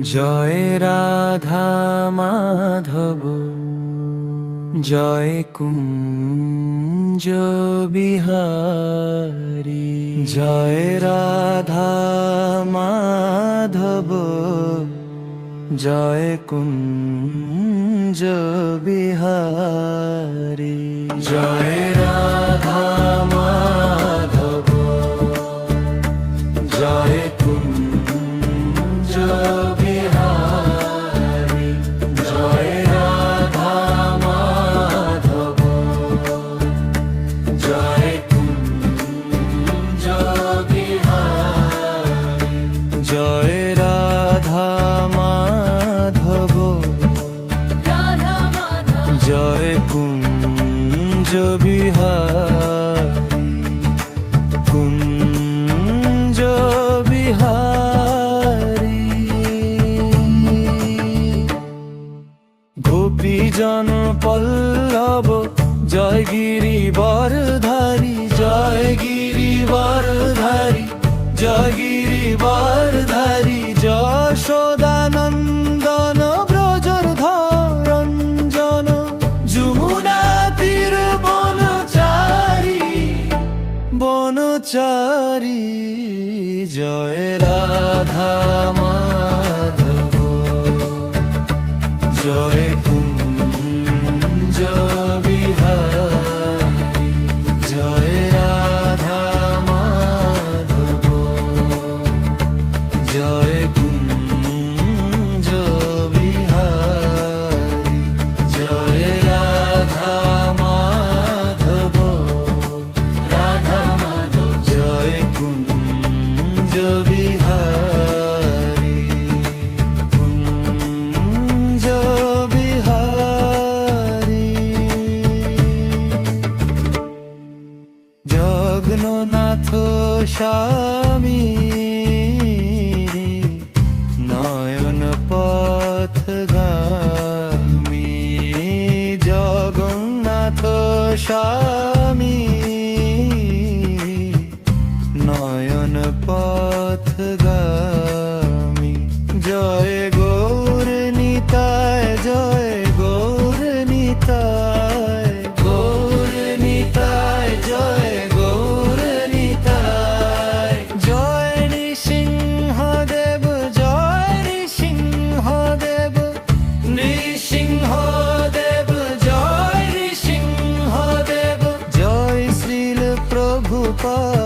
জয় রাধা মাধব জয় কুঞ্জ বিহারী জয় রাধা মাধব জয় কুঞ্জ বিহারী জয় রাধা মাধব জয় কুঞ্জ বিহারী জয় রাধা মাধব জয় কুঞ্জ বিহারী জয় রাধা মাধব জয় কুঞ্জ বিহারী কুঞ্জ বিহারী গোপীজন পল্লব জয় গিরিবরধারী জয় গিরিবরধারী জয় গিরিবরধারী যশোদানন্দন ব্রজরধরঞ্জন যমুনা তীর বনচারী বনচারী জয় রাধা মাধব জয় কুঞ্জ বিহারী জয় রাধা মাধব জয় কুঞ্জ বিহারী জয় রাধা মাধব রাধা মাধব জয় কুঞ্জ বিহারী কুঞ্জ বিহারী জগন্নাথ স্বামী নয়ন পথগামী জগন্নাথ স্বামী নয়ন পথগামী জয় গৌর নিতায় জয় গৌর নিতায় গৌর নিতায় জয় গৌর নিতায় জয় নৃসিংহদেব জয় নৃসিংহদেব নৃসিংহদেব জয় নৃসিংহদেব জয় শ্রীল প্রভুপাদ